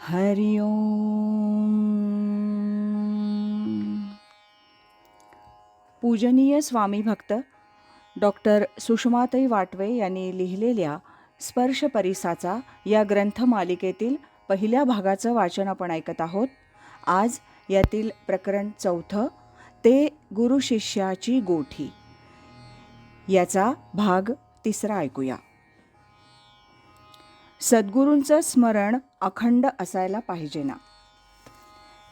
हरि ओम. पूजनीय स्वामी भक्त डॉक्टर सुषमाताई वाटवे यांनी लिहिलेल्या स्पर्श परिसाचा या ग्रंथमालिकेतील पहिल्या भागाचं वाचन आपण ऐकत आहोत. आज यातील प्रकरण 4 ते गुरु शिष्याची गोठी याचा भाग 3 ऐकूया. सद्गुरूंचं स्मरण अखंड असायला पाहिजे ना,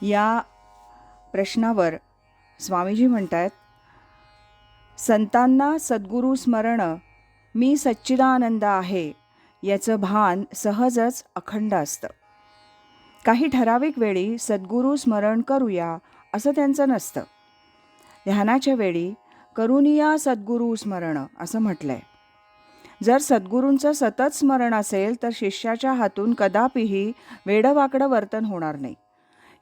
या प्रश्नावर स्वामीजी म्हणतात, संतांना सद्गुरू स्मरण मी सच्चिदानंद आहे याचं भान सहजच अखंड असतं. काही ठराविक वेळी सद्गुरू स्मरण करूया असं त्यांचं नसतं. ध्यानाच्या वेळी करुनिया सद्गुरू स्मरण असं म्हटलंय. जर सद्गुरूंचं सतत स्मरण असेल तर शिष्याच्या हातून कदापिही वेडवाकडं वर्तन होणार नाही.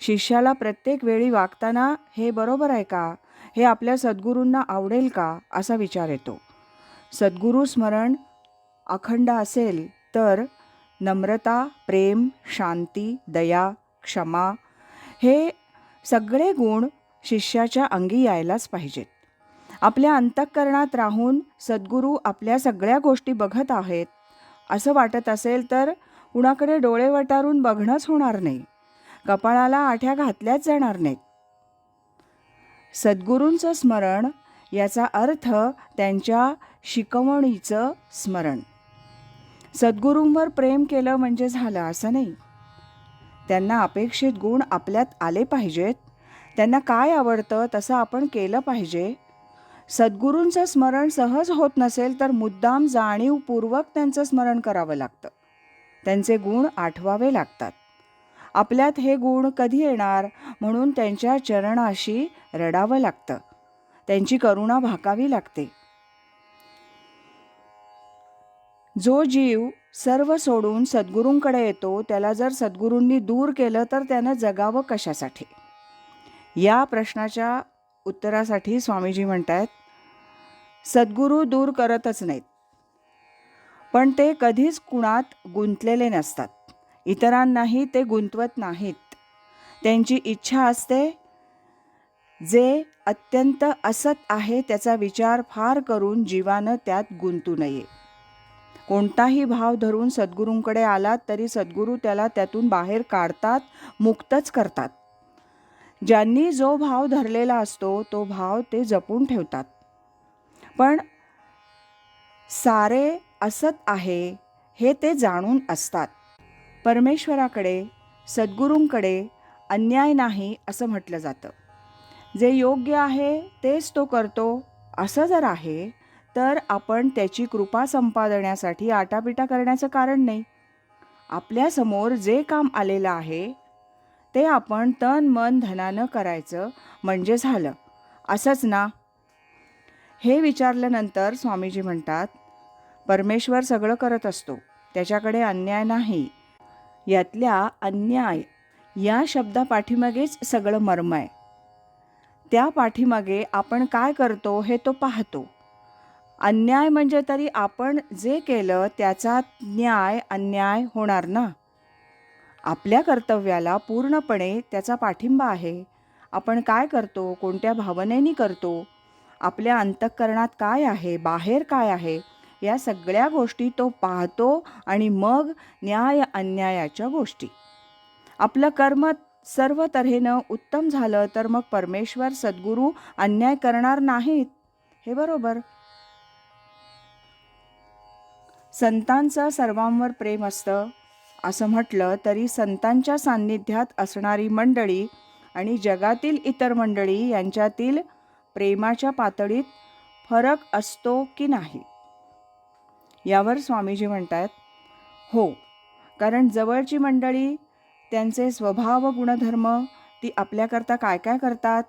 शिष्याला प्रत्येक वेळी वागताना हे बरोबर आहे का, हे आपल्या सद्गुरूंना आवडेल का, असा विचार येतो. सद्गुरू स्मरण अखंड असेल तर नम्रता, प्रेम, शांती, दया, क्षमा हे सगळे गुण शिष्याच्या अंगी यायलाच पाहिजेत. आपल्या अंतःकरणात राहून सद्गुरू आपल्या सगळ्या गोष्टी बघत आहेत असं वाटत असेल तर कुणाकडे डोळे वटारून बघणंच होणार नाही, कपाळाला आठ्या घातल्याच जाणार नाहीत. सद्गुरूंचं स्मरण याचा अर्थ त्यांच्या शिकवणीचं स्मरण. सद्गुरूंवर प्रेम केलं म्हणजे झालं असं नाही. त्यांना अपेक्षित गुण आपल्यात आले पाहिजेत. त्यांना काय आवडतं तसं आपण केलं पाहिजे. सद्गुरूंचं स्मरण सहज होत नसेल तर मुद्दाम जाणीवपूर्वक त्यांचं स्मरण करावं लागतं. त्यांचे गुण आठवावे लागतात. आपल्यात हे गुण कधी येणार म्हणून त्यांच्या चरणाशी रडावं लागतं. त्यांची करुणा भाकावी लागते. जो जीव सर्व सोडून सद्गुरूंकडे येतो त्याला जर सद्गुरूंनी दूर केलं तर त्यानं जगावं कशासाठी? या प्रश्नाच्या उत्तरासाठी स्वामीजी म्हणतात, सद्गुरू दूर करतच नाहीत, पण ते कधीच कुणात गुंतलेले नसतात. इतरांनाही ते गुंतवत नाहीत. त्यांची इच्छा असते जे अत्यंत असत आहे त्याचा विचार फार करून जीवानं त्यात गुंतू नये. कोणताही भाव धरून सद्गुरूंकडे आलात तरी सद्गुरू त्याला त्यातून बाहेर काढतात, मुक्तच करतात. ज्यांनी जो भाव धरलेला असतो तो भाव ते जपून ठेवतात. पण सारे असत आहे हे ते जाणून असतात. परमेश्वराकडे, सद्गुरूंकडे अन्याय नाही असं म्हटलं जातं. जे योग्य आहे तेच तो करतो असं जर आहे तर आपण त्याची कृपा संपादण्यासाठी आटापिटा करण्याचं कारण नाही. आपल्यासमोर जे काम आलेलं आहे ते आपण तन मन धनानं करायचं म्हणजे झालं असंच ना. हे विचारल्यानंतर स्वामीजी म्हणतात, परमेश्वर सगळं करत असतो, त्याच्याकडे अन्याय नाही. यातल्या अन्याय या शब्दापाठीमागेच सगळं मर्म आहे. त्या पाठीमागे आपण काय करतो हे तो पाहतो. अन्याय म्हणजे तरी आपण जे केलं त्याचा न्याय अन्याय होणार ना. आपल्या कर्तव्याला पूर्णपणे त्याचा पाठिंबा आहे. आपण काय करतो, कोणत्या भावनेनी करतो, आपल्या अंतःकरणात काय आहे, बाहेर काय आहे, या सगळ्या गोष्टी तो पाहतो आणि मग न्याय अन्यायाच्या गोष्टी. आपलं कर्म सर्व तऱ्हेनं उत्तम झालं तर मग परमेश्वर सद्गुरू अन्याय करणार नाहीत, हे बरोबर. संतांचं सर्वांवर प्रेम असतं असं म्हटलं तरी संतांच्या सान्निध्यात असणारी मंडळी आणि जगातील इतर मंडळी यांच्यातील प्रेमाच्या पातळीत फरक असतो की नाही? यावर स्वामीजी म्हणतात, हो, कारण जवळची मंडळी त्यांचे स्वभाव गुणधर्म ती आपल्याकरता काय काय करतात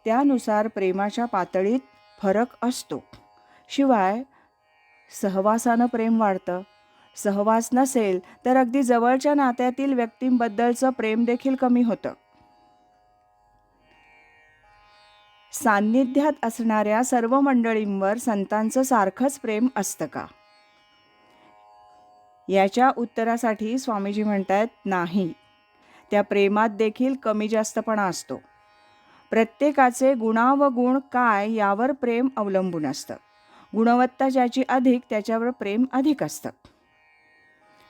त्यानुसार प्रेमाच्या पातळीत फरक असतो. शिवाय सहवासानं प्रेम वाढतं. सहवास नसेल तर अगदी जवळच्या नात्यातील व्यक्तींबद्दलचं प्रेम देखील कमी होतं. सान्निध्यात असणाऱ्या सर्व मंडळींवर संतांचं सारखंच प्रेम असतं का? याच्या उत्तरासाठी स्वामीजी म्हणतात, नाही. त्या प्रेमात देखील कमी जास्तपणा असतो. प्रत्येकाचे गुणावगुण काय यावर प्रेम अवलंबून असतं. गुणवत्ता ज्याची अधिक त्याच्यावर प्रेम अधिक असतं.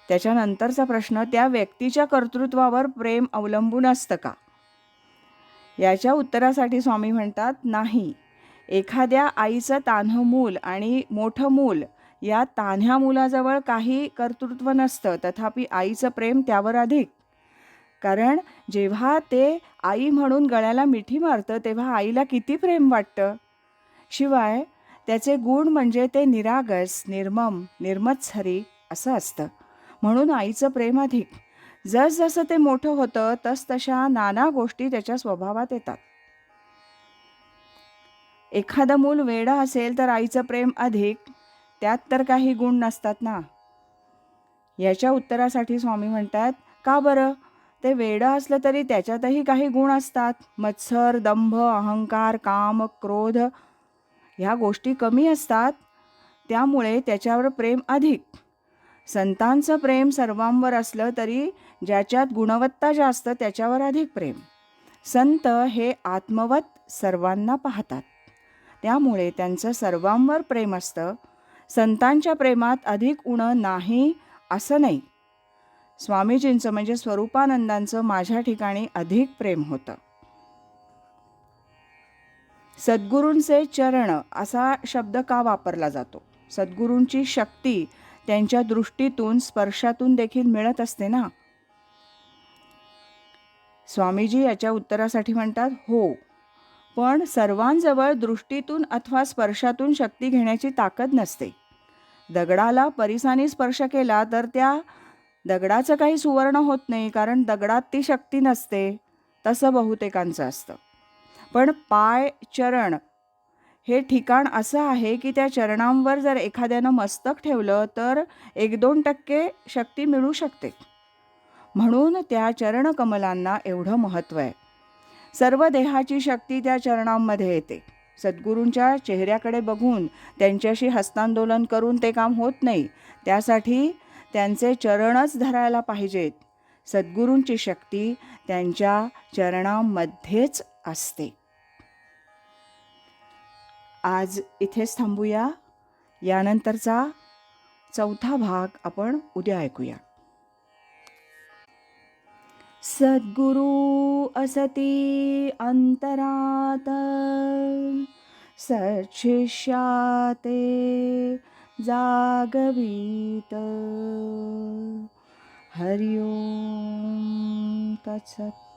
त्याच्यानंतरचा प्रश्न, त्या व्यक्तीच्या कर्तृत्वावर प्रेम अवलंबून असतं का? याच्या उत्तरासाठी स्वामी म्हणतात, नाही. एखाद्या आईचं तान्हं मूल आणि मोठं मूल या तान्ह्या मुलाजवळ काही कर्तृत्व नसतं, तथापि आईचं प्रेम त्यावर अधिक. कारण जेव्हा ते आई म्हणून गळ्याला मिठी मारतं तेव्हा आईला किती प्रेम वाटतं. शिवाय त्याचे गुण म्हणजे ते निरागस, निर्मम, निर्मत्सरी असं असतं. म्हणून आईचं प्रेम अधिक. जसजसं ते मोठं होतं तसतशा नाना गोष्टी त्याच्या स्वभावात येतात. एखादं मूल वेडं असेल तर आईचं प्रेम अधिक, त्यात तर काही गुण नसतात ना. याच्या उत्तरासाठी स्वामी म्हणतात, का बरं? ते वेडं असलं तरी त्याच्यातही काही गुण असतात. मत्सर, दंभ, अहंकार, काम, क्रोध ह्या गोष्टी कमी असतात, त्यामुळे त्याच्यावर प्रेम अधिक. संतांचं प्रेम सर्वांवर असलं तरी ज्याच्यात गुणवत्ता जास्त त्याच्यावर अधिक प्रेम. संत हे आत्मवत सर्वांना पाहतात, त्यामुळे त्यांचं सर्वांवर प्रेम असतं. संतांच्या प्रेमात अधिक उणं नाही असं नाही. स्वामीजींचं म्हणजे स्वरूपानंदांचं माझ्या ठिकाणी अधिक प्रेम होतं. सद्गुरूंचे चरण असा शब्द का वापरला जातो? सद्गुरूंची शक्ती त्यांच्या दृष्टीतून, स्पर्शातून देखील मिळत असते ना. स्वामीजी याच्या उत्तरासाठी म्हणतात, हो, पण सर्वांजवळ दृष्टीतून अथवा स्पर्शातून शक्ती घेण्याची ताकद नसते. दगडाला परिसाने स्पर्श केला तर त्या दगडाचं काही सुवर्ण होत नाही, कारण दगडात ती शक्ती नसते. तसं बहुतेकांचं असतं. पण पाय, चरण हे ठिकाण असं आहे की त्या चरणांवर जर एखाद्यानं मस्तक ठेवलं तर 1-2% शक्ती मिळू शकते. म्हणून त्या चरणकमलांना एवढं महत्त्व आहे. सर्व देहाची शक्ती त्या चरणांमध्ये येते. सद्गुरूंच्या चेहऱ्याकडे बघून त्यांच्याशी हस्तांदोलन करून ते काम होत नाही. त्यासाठी त्यांचे चरणच धरायला पाहिजेत. सद्गुरूंची शक्ती त्यांच्या चरणांमध्येच असते. आज इथेच थांबूया. यानंतरचा 4था भाग आपण उद्या ऐकूया. सद्गुरु असती अंतरात, सच्छिष्याते जागवीत. हरि ओम तत्सत.